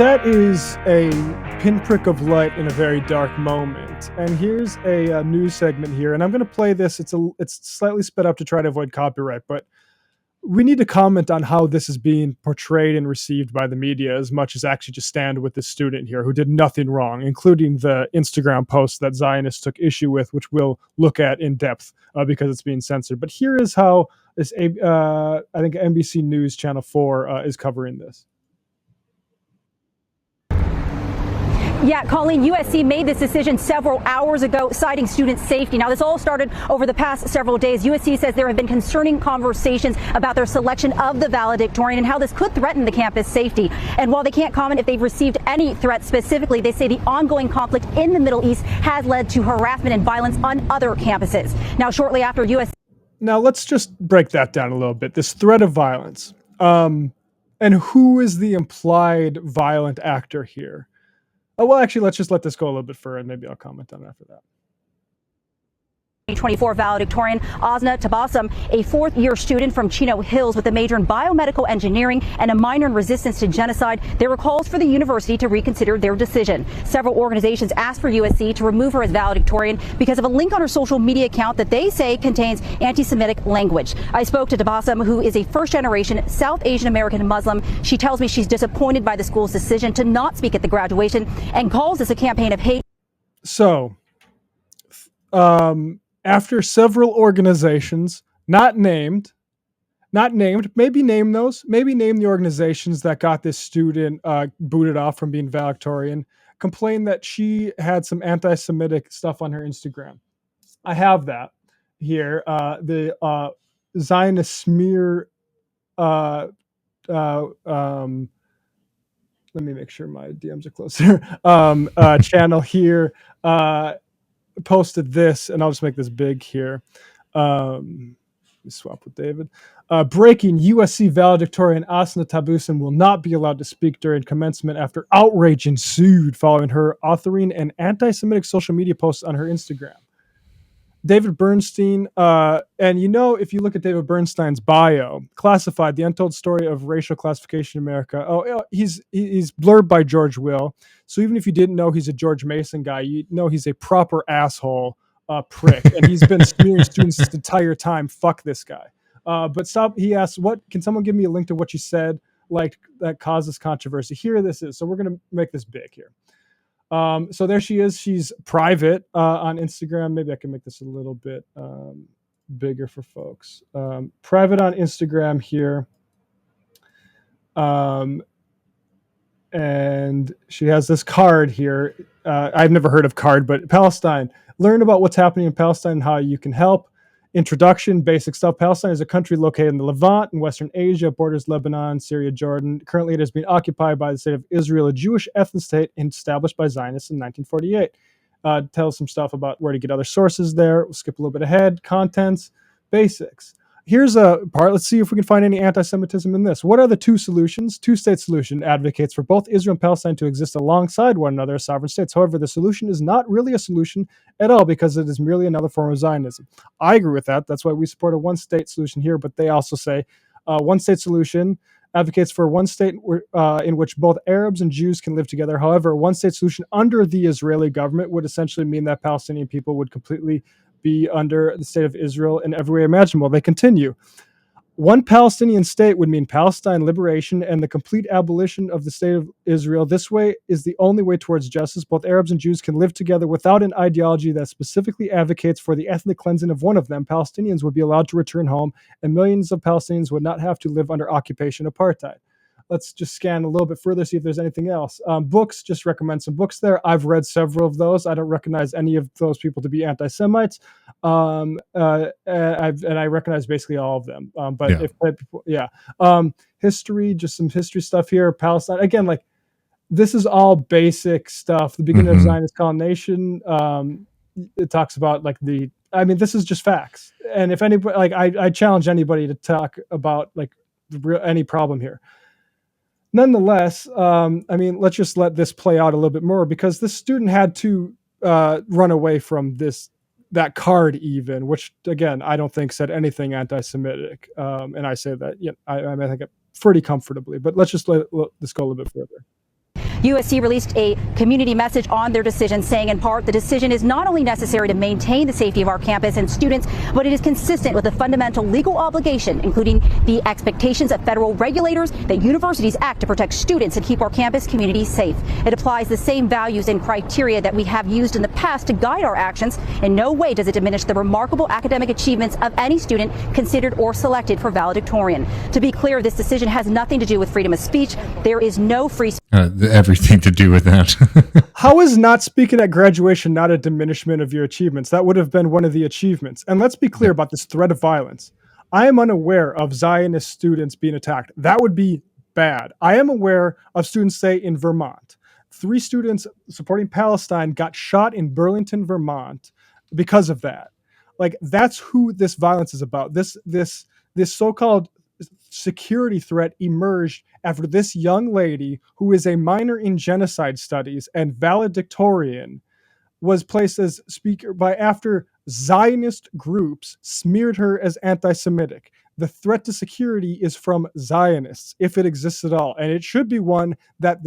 that is a pinprick of light in a very dark moment. And here's a news segment here, and I'm going to play this. It's slightly sped up to try to avoid copyright, but we need to comment on how this is being portrayed and received by the media as much as actually just stand with this student here who did nothing wrong, including the Instagram post that Zionists took issue with, which we'll look at in depth because it's being censored. But here is how this, I think NBC News Channel 4 is covering this. Yeah, Colleen, USC made this decision several hours ago, citing student safety. Now, this all started over the past several days. USC says there have been concerning conversations about their selection of the valedictorian and how this could threaten the campus safety. And while they can't comment if they've received any threats specifically, they say the ongoing conflict in the Middle East has led to harassment and violence on other campuses. Now, shortly after USC... Now, let's just break that down a little bit. This threat of violence. And who is the implied violent actor here? Oh, well, actually, let's just let this go a little bit further, and maybe I'll comment on it after that. 2024 valedictorian Asna Tabassum, a fourth-year student from Chino Hills with a major in biomedical engineering and a minor in resistance to genocide. There were calls for the university to reconsider their decision. Several organizations asked for USC to remove her as valedictorian because of a link on her social media account that they say contains anti-Semitic language. I spoke to Tabassum, who is a first-generation South Asian American Muslim. She tells me she's disappointed by the school's decision to not speak at the graduation and calls this a campaign of hate. So, after several organizations, not named, maybe name those, maybe name the organizations that got this student booted off from being valedictorian, complained that she had some anti-Semitic stuff on her Instagram. I have that here. The Zionist smear, let me make sure my DMs are closer, channel here, posted this, and I'll just make this big here. Let me swap with David. Breaking: USC valedictorian Asna Tabassum will not be allowed to speak during commencement after outrage ensued following her authoring an anti-Semitic social media post on her Instagram. David Bernstein, and if you look at David Bernstein's bio, classified: the untold story of racial classification in America. Oh, he's blurred by George Will. So even if you didn't know he's a George Mason guy, you know he's a proper asshole prick, and he's been smearing students this entire time. Fuck this guy. But stop. He asks, "What can someone give me a link to what you said like that causes controversy?" Here this is. So we're gonna make this big here. So there she is. She's private on Instagram. Maybe I can make this a little bit bigger for folks. Private on Instagram here. And she has this card here. I've never heard of card, but Palestine. Learn about what's happening in Palestine and how you can help. Introduction, basic stuff. Palestine is a country located in the Levant in Western Asia, borders Lebanon, Syria, Jordan. Currently, it has been occupied by the state of Israel, a Jewish ethnic state established by Zionists in 1948. Tells some stuff about where to get other sources there. We'll skip a little bit ahead. Contents, basics. Here's a part. Let's see if we can find any anti-Semitism in this. What are the two solutions? Two-state solution advocates for both Israel and Palestine to exist alongside one another as sovereign states. However, the solution is not really a solution at all because it is merely another form of Zionism. I agree with that. That's why we support a one-state solution here. But they also say one-state solution advocates for one state in which both Arabs and Jews can live together. However, a one-state solution under the Israeli government would essentially mean that Palestinian people would completely be under the state of Israel in every way imaginable. They continue. One Palestinian state would mean Palestine liberation and the complete abolition of the state of Israel. This way is the only way towards justice. Both Arabs and Jews can live together without an ideology that specifically advocates for the ethnic cleansing of one of them. Palestinians would be allowed to return home, and millions of Palestinians would not have to live under occupation apartheid. Let's just scan a little bit further, see if there's anything else. Books, just recommend some books there. I've read several of those. I don't recognize any of those people to be anti-Semites. And I recognize basically all of them. History, just some history stuff here. Palestine, again, like this is all basic stuff. The beginning of Zionist colonization, it talks about this is just facts. And if anybody, I challenge anybody to talk about any problem here. Nonetheless, let's just let this play out a little bit more because this student had to run away from that card even, which again, I don't think said anything anti-Semitic. And I say that, I think it pretty comfortably, but let's just let this go a little bit further. USC released a community message on their decision, saying in part, the decision is not only necessary to maintain the safety of our campus and students, but it is consistent with the fundamental legal obligation, including the expectations of federal regulators that universities act to protect students and keep our campus community safe. It applies the same values and criteria that we have used in the past to guide our actions. In no way does it diminish the remarkable academic achievements of any student considered or selected for valedictorian. To be clear, this decision has nothing to do with freedom of speech. There is no free everything to do with that. How is not speaking at graduation not a diminishment of your achievements? That would have been one of the achievements. And let's be clear about this threat of violence. I am unaware of Zionist students being attacked. That would be bad. I am aware of students, say, in Vermont. 3 students supporting Palestine got shot in Burlington, Vermont because of that. Like, that's who this violence is about. This so-called security threat emerged after this young lady, who is a minor in genocide studies and valedictorian, was placed as speaker after Zionist groups smeared her as anti-Semitic. The threat to security is from Zionists, if it exists at all, and it should be one that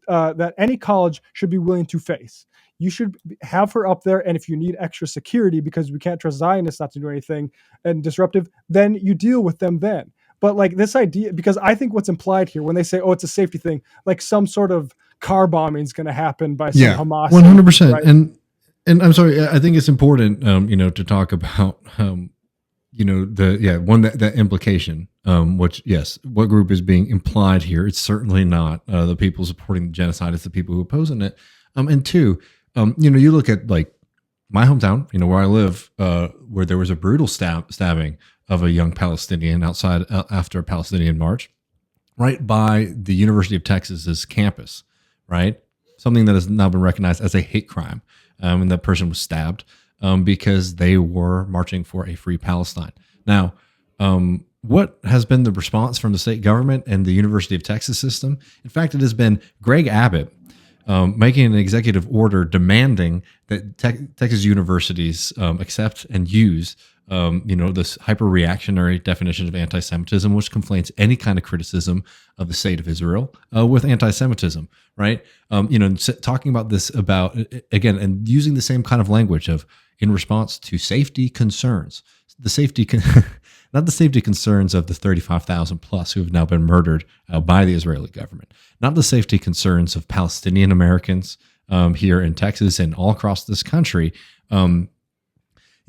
that any college should be willing to face. You should have her up there, and if you need extra security because we can't trust Zionists not to do anything and disruptive, then you deal with them then. But like this idea, because I think what's implied here when they say, "Oh, it's a safety thing," like some sort of car bombing is going to happen by some Hamas. 100%. Right? And I'm sorry, I think it's important, to talk about, that implication. Which, yes, what group is being implied here? It's certainly not the people supporting the genocide; it's the people who opposing it. And 2, you look at like my hometown, where I live, where there was a brutal stabbing of a young Palestinian outside after a Palestinian march, right by the University of Texas's campus, right? Something that has now been recognized as a hate crime. And that person was stabbed because they were marching for a free Palestine. Now, what has been the response from the state government and the University of Texas system? In fact, it has been Greg Abbott making an executive order demanding that Texas universities accept and use this hyper-reactionary definition of anti-Semitism, which conflates any kind of criticism of the state of Israel with anti-Semitism, right? Talking about this again, and using the same kind of language of in response to safety concerns, not the safety concerns of the 35,000 plus who have now been murdered by the Israeli government, not the safety concerns of Palestinian Americans here in Texas and all across this country.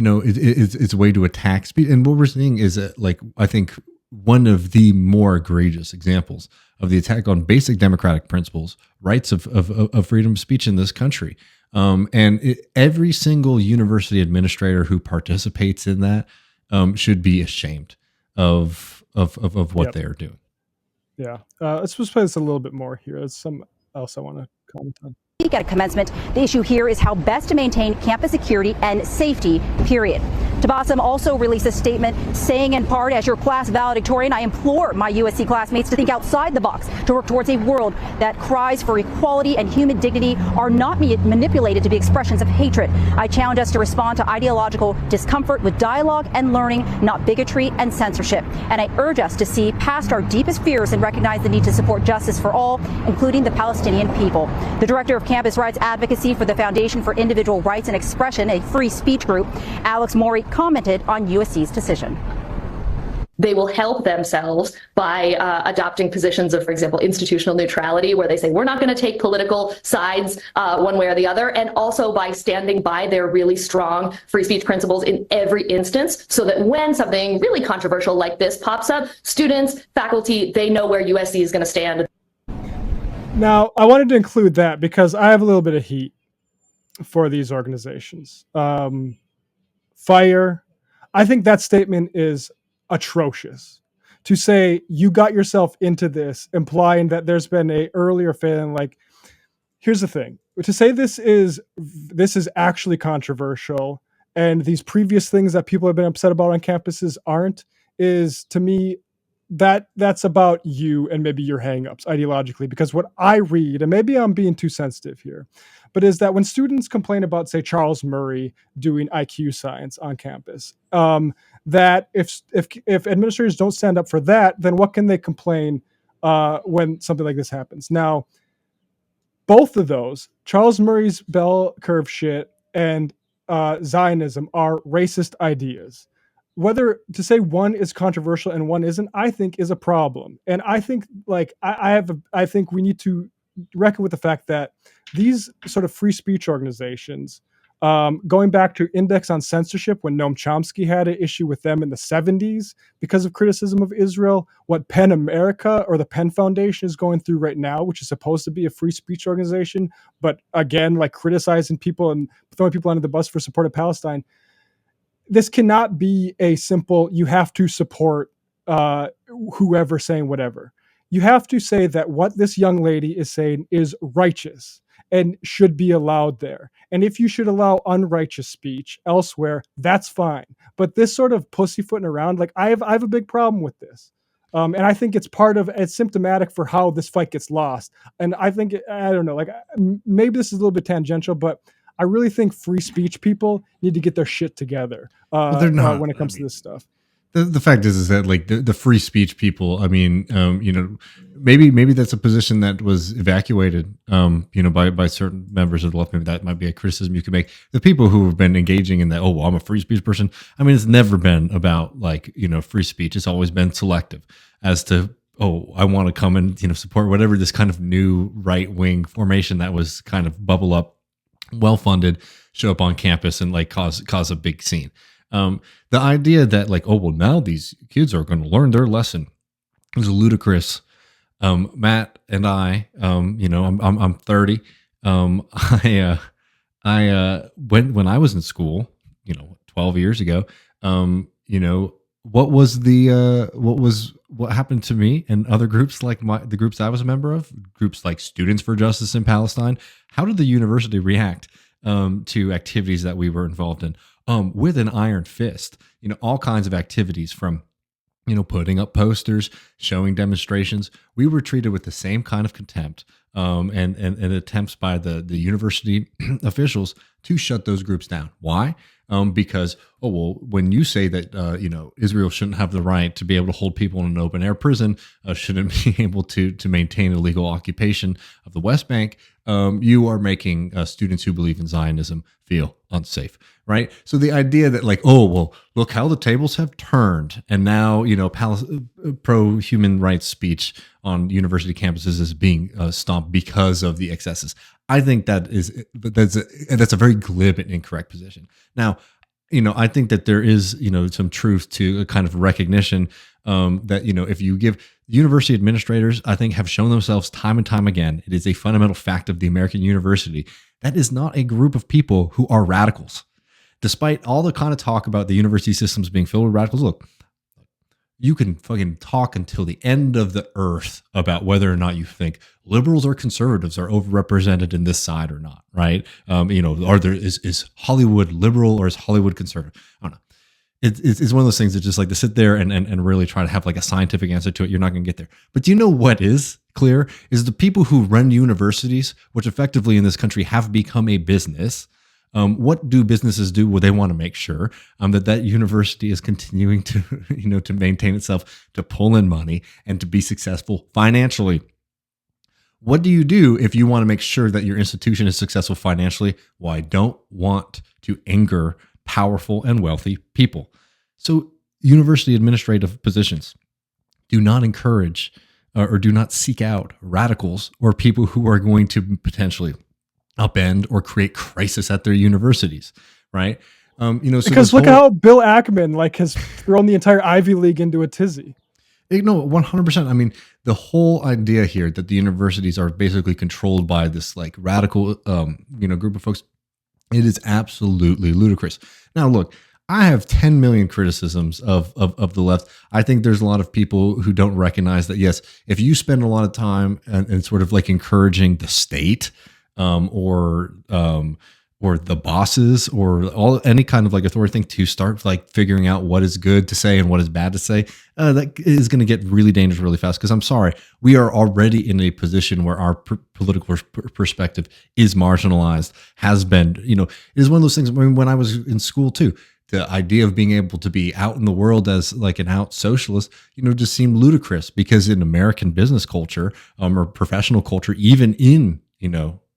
It's a way to attack speech. And what we're seeing is I think one of the more egregious examples of the attack on basic democratic principles, rights of freedom of speech in this country. Every single university administrator who participates in that should be ashamed of what they're doing. Yeah. Let's just play this a little bit more here. There's some else I want to comment on. At commencement, the issue here is how best to maintain campus security and safety, period. Tabassum also released a statement saying in part, as your class valedictorian, I implore my USC classmates to think outside the box, to work towards a world that cries for equality and human dignity are not manipulated to be expressions of hatred. I challenge us to respond to ideological discomfort with dialogue and learning, not bigotry and censorship. And I urge us to see past our deepest fears and recognize the need to support justice for all, including the Palestinian people. The director of campus rights advocacy for the Foundation for Individual Rights and Expression, a free speech group, Alex Morey, commented on USC's decision. They will help themselves by adopting positions of, for example, institutional neutrality, where they say we're not going to take political sides one way or the other, and also by standing by their really strong free speech principles in every instance, so that when something really controversial like this pops up, students, faculty, they know where USC is going to stand. Now, I wanted to include that because I have a little bit of heat for these organizations. Fire. I think that statement is atrocious. To say you got yourself into this, implying that there's been a earlier failing. Like, here's the thing: to say this is actually controversial, and these previous things that people have been upset about on campuses aren't, is to me that's about you and maybe your hangups ideologically. Because what I read, and maybe I'm being too sensitive here, but is that when students complain about, say, Charles Murray doing IQ science on campus, that if administrators don't stand up for that, then what can they complain when something like this happens? Now, both of those, Charles Murray's bell curve shit and Zionism, are racist ideas. Whether to say one is controversial and one isn't, I think is a problem. And I think I think we need to reckon with the fact that these sort of free speech organizations, going back to Index on Censorship, when Noam Chomsky had an issue with them in the 70s because of criticism of Israel, what PEN America or the PEN Foundation is going through right now, which is supposed to be a free speech organization, but again, like criticizing people and throwing people under the bus for support of Palestine. This cannot be a simple, you have to support whoever saying whatever. You have to say that what this young lady is saying is righteous and should be allowed there. And if you should allow unrighteous speech elsewhere, that's fine. But this sort of pussyfooting around, like I have a big problem with this. And I think it's symptomatic for how this fight gets lost. And I think, I don't know, like maybe this is a little bit tangential, but I really think free speech people need to get their shit together they're not, when it comes to this stuff. The fact is that like the free speech people, I mean, maybe that's a position that was evacuated, by certain members of the left. Maybe that might be a criticism you could make. The people who have been engaging in that, oh, well, I'm a free speech person. I mean, it's never been about like, free speech. It's always been selective as to, oh, I want to come and, support whatever this kind of new right wing formation that was kind of bubble up, well funded, show up on campus and like cause a big scene. The idea that like, oh, well, now these kids are going to learn their lesson is ludicrous. Matt and I, I'm 30. When I was in school, 12 years ago, what happened to me and other groups like the groups I was a member of, groups like Students for Justice in Palestine? How did the university react to activities that we were involved in? With an iron fist, all kinds of activities from, putting up posters, showing demonstrations. We were treated with the same kind of contempt and attempts by the university officials to shut those groups down. Why? Because, oh, well, when you say that, Israel shouldn't have the right to be able to hold people in an open air prison, shouldn't be able to maintain a legal occupation of the West Bank, you are making students who believe in Zionism feel unsafe, right? So the idea that like, oh, well, look how the tables have turned, and now, pro-human rights speech on university campuses is being stomped because of the excesses. I think that's a very glib and incorrect position. Now, I think that there is, some truth to a kind of recognition that, if you give university administrators, I think, have shown themselves time and time again, it is a fundamental fact of the American university. That is not a group of people who are radicals. Despite all the kind of talk about the university systems being filled with radicals, look, you can fucking talk until the end of the earth about whether or not you think liberals or conservatives are overrepresented in this side or not, right? Is Hollywood liberal or is Hollywood conservative? I don't know. It's one of those things that just like to sit there and really try to have like a scientific answer to it. You're not going to get there. But do you know what is clear? Is the people who run universities, which effectively in this country have become a business. What do businesses do? Well, they want to make sure that university is continuing to, to maintain itself, to pull in money and to be successful financially. What do you do if you want to make sure that your institution is successful financially? Well, I don't want to anger powerful and wealthy people. So university administrative positions do not encourage or do not seek out radicals or people who are going to potentially upend or create crisis at their universities, right? So because look at how Bill Ackman has thrown the entire Ivy League into a tizzy. No, 100%. I mean, the whole idea here that the universities are basically controlled by this like radical, group of folks, it is absolutely ludicrous. Now, look, I have 10 million criticisms of the left. I think there's a lot of people who don't recognize that, yes, if you spend a lot of time and sort of like encouraging the state or the bosses or any kind of like authority thing to start like figuring out what is good to say and what is bad to say, that is going to get really dangerous really fast. Because I'm sorry, we are already in a position where our political perspective is marginalized, has been, it is one of those things. I mean, when I was in school too, the idea of being able to be out in the world as like an out socialist, just seemed ludicrous because in American business culture or professional culture, even in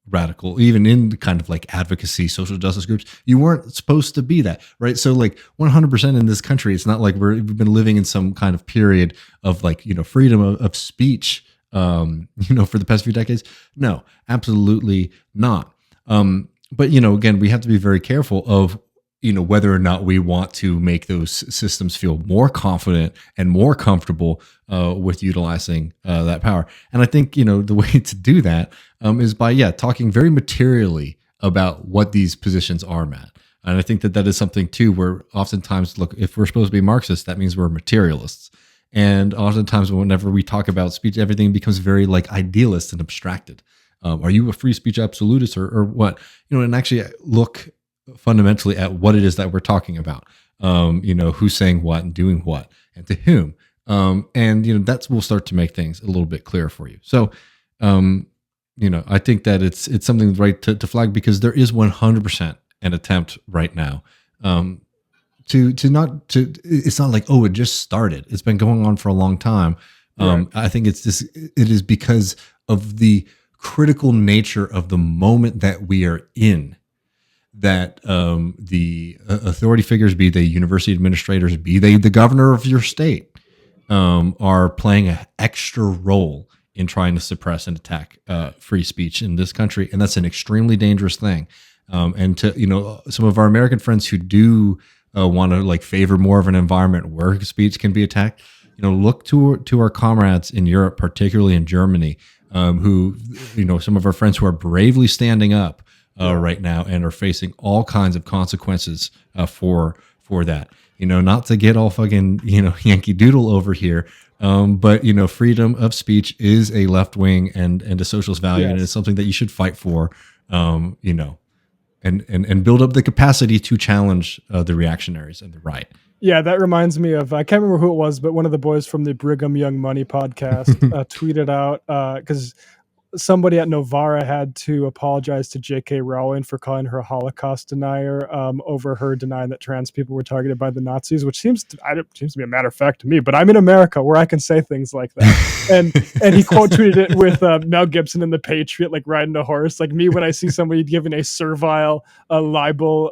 radical, even in kind of like advocacy, social justice groups. You weren't supposed to be that, right? So like 100% in this country, it's not like we've been living in some kind of period of like, freedom of speech, for the past few decades. No, absolutely not. But, again, we have to be very careful of, whether or not we want to make those systems feel more confident and more comfortable with utilizing that power. And I think, the way to do that is by, talking very materially about what these positions are, Matt. And I think that is something, too, where oftentimes, look, if we're supposed to be Marxists, that means we're materialists. And oftentimes, whenever we talk about speech, everything becomes very like idealist and abstracted. Are you a free speech absolutist or what? And actually look fundamentally at what it is that we're talking about. Who's saying what and doing what and to whom. And that will start to make things a little bit clearer for you. So, I think that it's something right to flag, because there is 100% an attempt right now it's not like, oh, it just started. It's been going on for a long time. Right. I think it is because of the critical nature of the moment that we are in, that the authority figures, be they university administrators, be they the governor of your state, are playing an extra role in trying to suppress and attack free speech in this country. And that's an extremely dangerous thing. And to, some of our American friends who do want to like favor more of an environment where speech can be attacked, look to our comrades in Europe, particularly in Germany, who, some of our friends who are bravely standing up right now and are facing all kinds of consequences for that. Not to get all fucking, Yankee Doodle over here, but, freedom of speech is a left wing and a socialist value, and it's something that you should fight for, and build up the capacity to challenge the reactionaries and the right. Yeah, that reminds me of, I can't remember who it was, but one of the boys from the Brigham Young Money podcast tweeted out, because somebody at Novara had to apologize to J.K. Rowling for calling her a Holocaust denier over her denying that trans people were targeted by the Nazis, which seems to be a matter of fact to me. But I'm in America where I can say things like that. and he quote tweeted it with Mel Gibson in The Patriot, like riding a horse. Like me when I see somebody giving a servile libel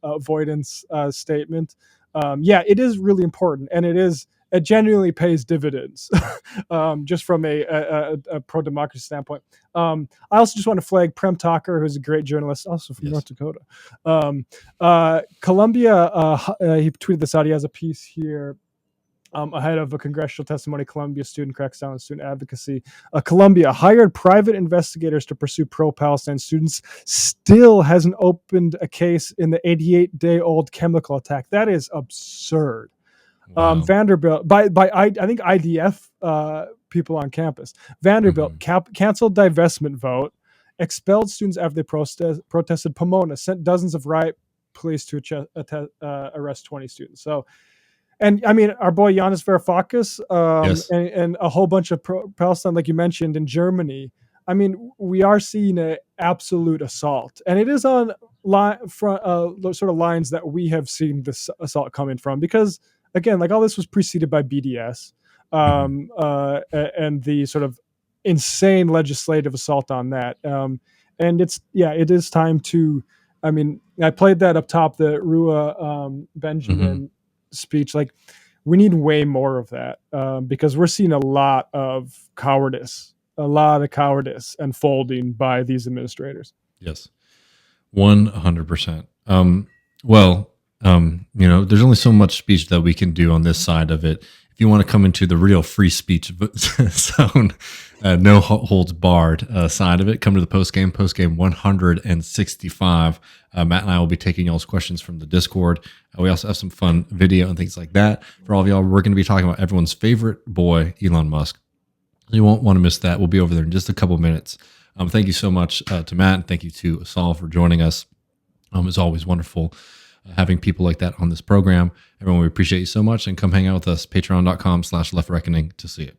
avoidance statement. It is really important, and it genuinely pays dividends, just from a pro-democracy standpoint. I also just want to flag Prem Thakur, who's a great journalist, also from North Dakota. Columbia, he tweeted this out. He has a piece here ahead of a congressional testimony. Columbia student cracks down on student advocacy. Columbia hired private investigators to pursue pro-Palestine students. Still hasn't opened a case in the 88-day-old chemical attack. That is absurd. Wow. Vanderbilt, by I think IDF people on campus. Vanderbilt canceled divestment vote, expelled students after they protested Pomona, sent dozens of riot police to arrest 20 students. So, and I mean, our boy Yanis Varoufakis and a whole bunch of Palestine, like you mentioned, in Germany. I mean, we are seeing an absolute assault, and it is on sort of lines that we have seen this assault coming from, because again, like all this was preceded by BDS and the sort of insane legislative assault on that. And it is time to, I mean, I played that up top, the Rua Benjamin speech. Like, we need way more of that because we're seeing a lot of cowardice unfolding by these administrators. Yes, 100%. There's only so much speech that we can do on this side of it. If you want to come into the real free speech zone, no holds barred side of it, come to the postgame 165. Matt and I will be taking y'all's questions from the Discord. We also have some fun video and things like that. For all of y'all, we're going to be talking about everyone's favorite boy, Elon Musk. You won't want to miss that. We'll be over there in just a couple minutes. Thank you so much to Matt, and thank you to Asal for joining us. It's always wonderful having people like that on this program. Everyone, we appreciate you so much, and come hang out with us, patreon.com/leftreckoning to see it.